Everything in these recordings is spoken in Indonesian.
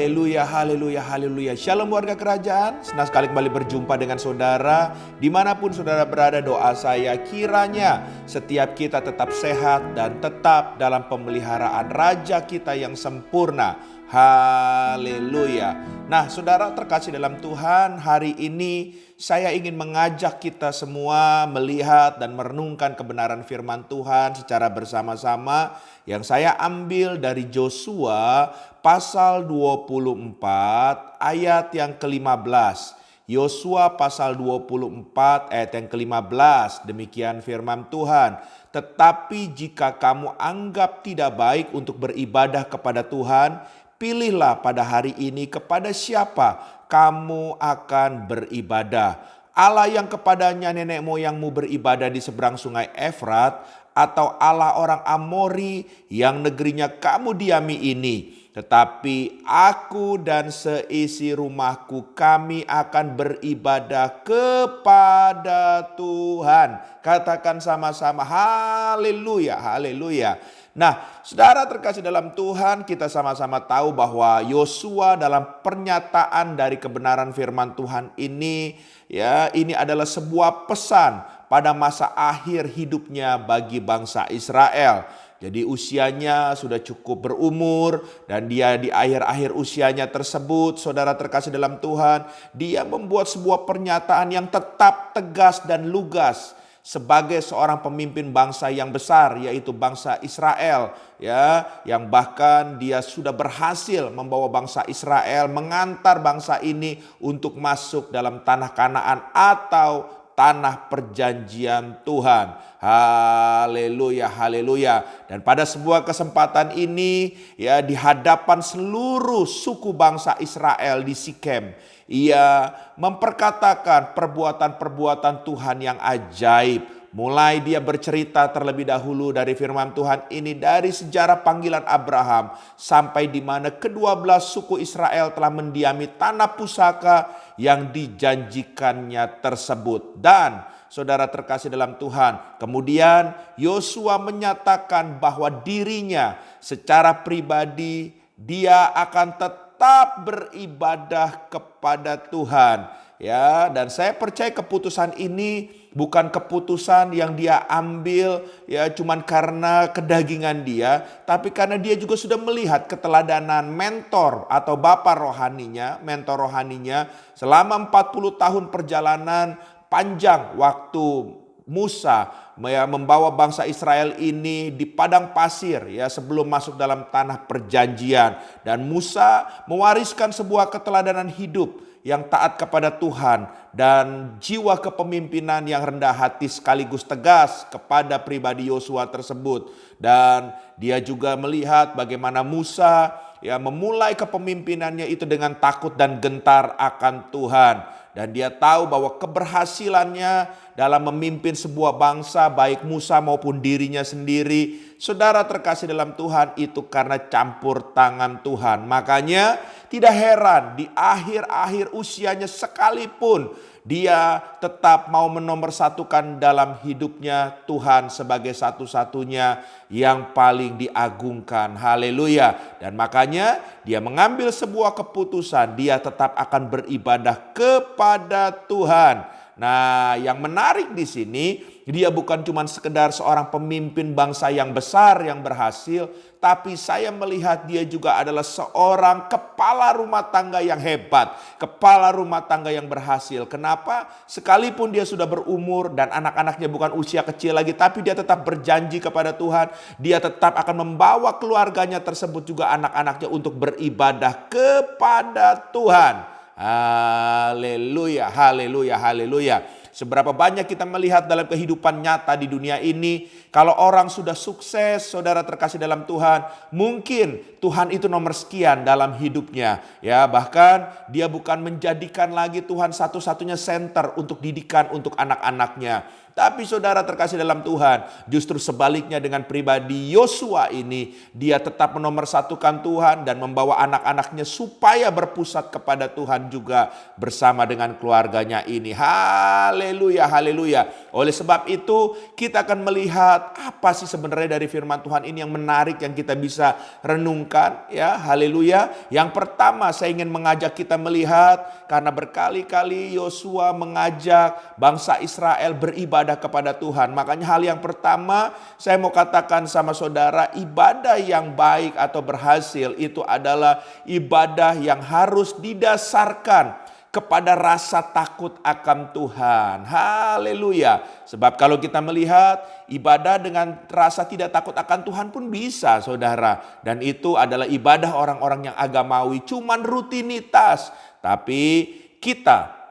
Haleluya, haleluya, haleluya. Shalom warga kerajaan, senang sekali kembali berjumpa dengan saudara. Dimanapun saudara berada, doa saya kiranya setiap kita tetap sehat dan tetap dalam pemeliharaan Raja kita yang sempurna. Haleluya. Nah saudara terkasih dalam Tuhan, hari ini saya ingin mengajak kita semua melihat dan merenungkan kebenaran firman Tuhan secara bersama-sama yang saya ambil dari Yosua pasal 24 ayat yang ke-15. Yosua pasal 24 ayat yang ke-15, demikian firman Tuhan. Tetapi jika kamu anggap tidak baik untuk beribadah kepada Tuhan, pilihlah pada hari ini kepada siapa kamu akan beribadah. Allah yang kepadanya nenek moyangmu beribadah di seberang sungai Efrat, atau Allah orang Amori yang negerinya kamu diami ini. Tetapi aku dan seisi rumahku kami akan beribadah kepada Tuhan. Katakan sama-sama haleluya, haleluya. Nah, saudara terkasih dalam Tuhan, kita sama-sama tahu bahwa Yosua dalam pernyataan dari kebenaran firman Tuhan ini, ini adalah sebuah pesan pada masa akhir hidupnya bagi bangsa Israel. Jadi usianya sudah cukup berumur dan dia di akhir-akhir usianya tersebut, saudara terkasih dalam Tuhan, dia membuat sebuah pernyataan yang tetap tegas dan lugas sebagai seorang pemimpin bangsa yang besar, yaitu bangsa Israel, yang bahkan dia sudah berhasil membawa bangsa Israel, mengantar bangsa ini untuk masuk dalam tanah Kanaan atau tanah perjanjian Tuhan. Haleluya, haleluya. Dan pada sebuah kesempatan ini, di hadapan seluruh suku bangsa Israel di Sikem, ia memperkatakan perbuatan-perbuatan Tuhan yang ajaib. Mulai dia bercerita terlebih dahulu dari firman Tuhan ini, dari sejarah panggilan Abraham sampai di mana ke-12 suku Israel telah mendiami tanah pusaka yang dijanjikannya tersebut. Dan saudara terkasih dalam Tuhan, kemudian Yosua menyatakan bahwa dirinya secara pribadi dia akan tetap beribadah kepada Tuhan. Dan saya percaya keputusan ini bukan keputusan yang dia ambil cuman karena kedagingan dia, tapi karena dia juga sudah melihat keteladanan mentor atau bapak rohaninya, mentor rohaninya selama 40 tahun perjalanan panjang waktu Musa membawa bangsa Israel ini di padang pasir sebelum masuk dalam tanah perjanjian. Dan Musa mewariskan sebuah keteladanan hidup yang taat kepada Tuhan dan jiwa kepemimpinan yang rendah hati sekaligus tegas kepada pribadi Yosua tersebut. Dan dia juga melihat bagaimana Musa memulai kepemimpinannya itu dengan takut dan gentar akan Tuhan. Dan dia tahu bahwa keberhasilannya dalam memimpin sebuah bangsa, baik Musa maupun dirinya sendiri, saudara terkasih dalam Tuhan, itu karena campur tangan Tuhan. Makanya tidak heran di akhir-akhir usianya sekalipun dia tetap mau menomorsatukan dalam hidupnya Tuhan sebagai satu-satunya yang paling diagungkan. Haleluya. Dan makanya dia mengambil sebuah keputusan, dia tetap akan beribadah kepada Tuhan. Nah, yang menarik di sini, dia bukan cuma sekedar seorang pemimpin bangsa yang besar yang berhasil, tapi saya melihat dia juga adalah seorang kepala rumah tangga yang hebat, kepala rumah tangga yang berhasil. Kenapa? Sekalipun dia sudah berumur dan anak-anaknya bukan usia kecil lagi, tapi dia tetap berjanji kepada Tuhan, dia tetap akan membawa keluarganya tersebut juga anak-anaknya untuk beribadah kepada Tuhan. Haleluya, haleluya, haleluya. Seberapa banyak kita melihat dalam kehidupan nyata di dunia ini, kalau orang sudah sukses, saudara terkasih dalam Tuhan, mungkin Tuhan itu nomor sekian dalam hidupnya. Bahkan dia bukan menjadikan lagi Tuhan satu-satunya center untuk didikan untuk anak-anaknya. Tapi saudara terkasih dalam Tuhan, justru sebaliknya dengan pribadi Yosua ini, dia tetap menomorsatukan Tuhan dan membawa anak-anaknya supaya berpusat kepada Tuhan juga bersama dengan keluarganya ini. Haleluya, haleluya. Oleh sebab itu kita akan melihat apa sih sebenarnya dari firman Tuhan ini yang menarik yang kita bisa renungkan, ya. Haleluya. Yang pertama saya ingin mengajak kita melihat, karena berkali-kali Yosua mengajak bangsa Israel beribadah kepada Tuhan. Makanya hal yang pertama saya mau katakan sama saudara, ibadah yang baik atau berhasil itu adalah ibadah yang harus didasarkan kepada rasa takut akan Tuhan. Haleluya. Sebab kalau kita melihat ibadah dengan rasa tidak takut akan Tuhan pun bisa, saudara. Dan itu adalah ibadah orang-orang yang agamawi, cuman rutinitas. Tapi kita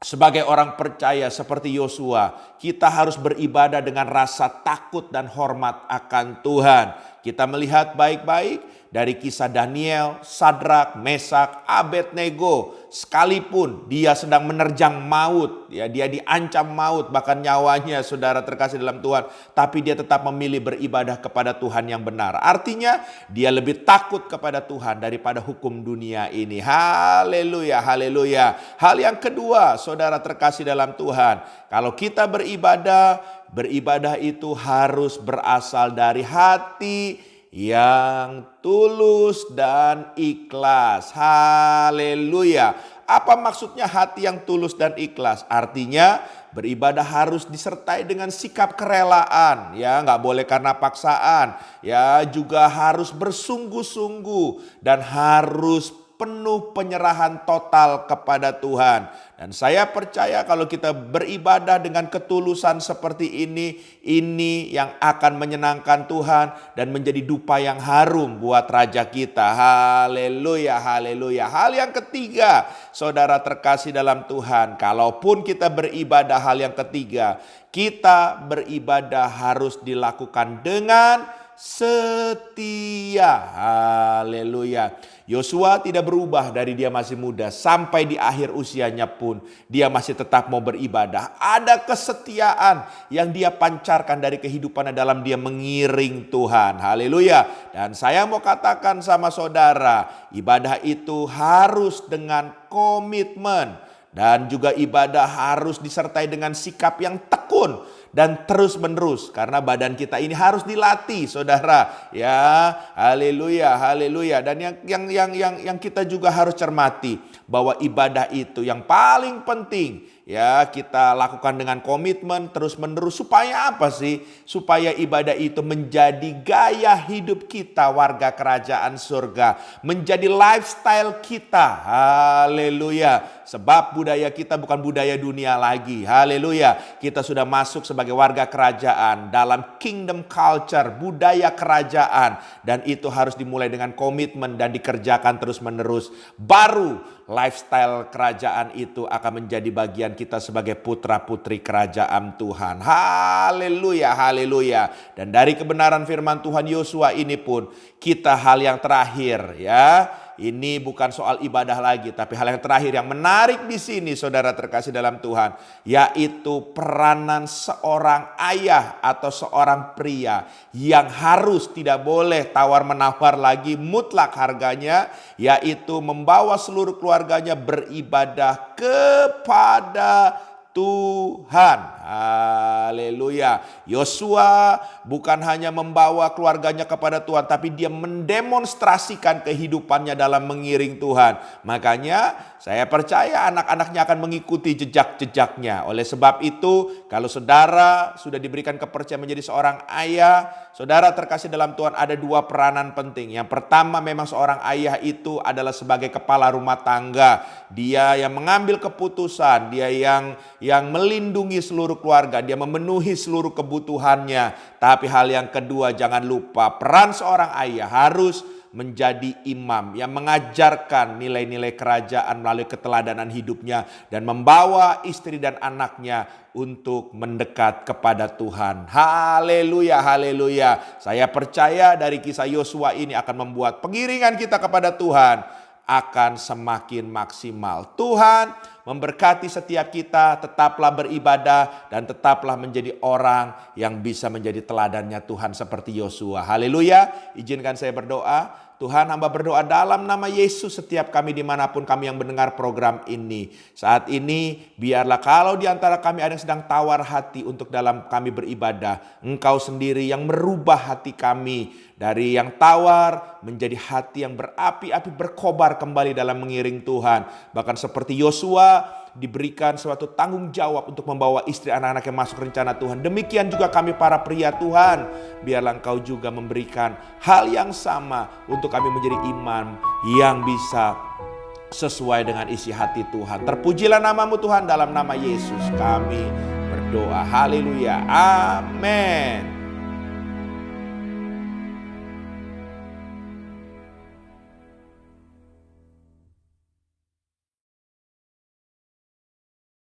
sebagai orang percaya seperti Yosua, kita harus beribadah dengan rasa takut dan hormat akan Tuhan. Kita melihat baik-baik dari kisah Daniel, Sadrak, Mesak, Abednego, sekalipun dia sedang menerjang maut, ya, dia diancam maut, bahkan nyawanya, saudara terkasih dalam Tuhan, tapi dia tetap memilih beribadah kepada Tuhan yang benar. Artinya dia lebih takut kepada Tuhan daripada hukum dunia ini. Haleluya, haleluya. Hal yang kedua, saudara terkasih dalam Tuhan, kalau kita beribadah itu harus berasal dari hati yang tulus dan ikhlas. Haleluya. Apa maksudnya hati yang tulus dan ikhlas? Artinya beribadah harus disertai dengan sikap kerelaan, ya, nggak boleh karena paksaan, ya, juga harus bersungguh-sungguh dan harus penuh penyerahan total kepada Tuhan. Dan saya percaya kalau kita beribadah dengan ketulusan seperti ini yang akan menyenangkan Tuhan dan menjadi dupa yang harum buat Raja kita. Haleluya, haleluya. Hal yang ketiga, saudara terkasih dalam Tuhan, kalaupun kita beribadah, hal yang ketiga, kita beribadah harus dilakukan dengan setia. Haleluya. Yosua tidak berubah dari dia masih muda sampai di akhir usianya pun dia masih tetap mau beribadah. Ada kesetiaan yang dia pancarkan dari kehidupannya dalam dia mengiring Tuhan. Haleluya. Dan saya mau katakan sama saudara, ibadah itu harus dengan komitmen dan juga ibadah harus disertai dengan sikap yang tekun dan terus menerus, karena badan kita ini harus dilatih, saudara, ya. Haleluya, haleluya. Dan yang kita juga harus cermati bahwa ibadah itu yang paling penting, ya, kita lakukan dengan komitmen terus menerus. Supaya apa sih? Supaya ibadah itu menjadi gaya hidup kita, warga kerajaan surga, menjadi lifestyle kita. Haleluya. Sebab budaya kita bukan budaya dunia lagi. Haleluya. Kita sudah masuk sebagai warga kerajaan dalam kingdom culture, budaya kerajaan. Dan itu harus dimulai dengan komitmen dan dikerjakan terus menerus. Baru lifestyle kerajaan itu akan menjadi bagian kita sebagai putra-putri kerajaan Tuhan. Haleluya, haleluya. Dan dari kebenaran firman Tuhan Yosua ini pun kita hal yang terakhir, ya. Ini bukan soal ibadah lagi, tapi hal yang terakhir yang menarik di sini, saudara terkasih dalam Tuhan, yaitu peranan seorang ayah atau seorang pria yang harus tidak boleh tawar-menawar lagi, mutlak harganya, yaitu membawa seluruh keluarganya beribadah kepada Tuhan. Haleluya. Yosua bukan hanya membawa keluarganya kepada Tuhan, tapi dia mendemonstrasikan kehidupannya dalam mengiring Tuhan. Makanya saya percaya anak-anaknya akan mengikuti jejak-jejaknya. Oleh sebab itu, kalau saudara sudah diberikan kepercayaan menjadi seorang ayah, saudara terkasih dalam Tuhan, ada dua peranan penting. Yang pertama, memang seorang ayah itu adalah sebagai kepala rumah tangga. Dia yang mengambil keputusan, dia yang melindungi seluruh keluarga, dia memenuhi seluruh kebutuhannya. Tapi hal yang kedua, jangan lupa peran seorang ayah harus menjadi imam yang mengajarkan nilai-nilai kerajaan melalui keteladanan hidupnya dan membawa istri dan anaknya untuk mendekat kepada Tuhan. Haleluya, haleluya. Saya percaya dari kisah Yosua ini akan membuat pengiringan kita kepada Tuhan akan semakin maksimal. Tuhan memberkati setiap kita. Tetaplah beribadah dan tetaplah menjadi orang yang bisa menjadi teladannya Tuhan seperti Yosua. Haleluya. Izinkan saya berdoa. Tuhan, hamba berdoa dalam nama Yesus setiap kami dimanapun kami yang mendengar program ini. Saat ini biarlah kalau di antara kami ada yang sedang tawar hati untuk dalam kami beribadah, Engkau sendiri yang merubah hati kami dari yang tawar menjadi hati yang berapi-api, berkobar kembali dalam mengiring Tuhan. Bahkan seperti Yosua diberikan suatu tanggung jawab untuk membawa istri anak-anak yang masuk rencana Tuhan. Demikian juga kami para pria Tuhan. Biarlah Engkau juga memberikan hal yang sama untuk kami menjadi imam yang bisa sesuai dengan isi hati Tuhan. Terpujilah nama-Mu Tuhan, dalam nama Yesus kami berdoa. Haleluya. Amin.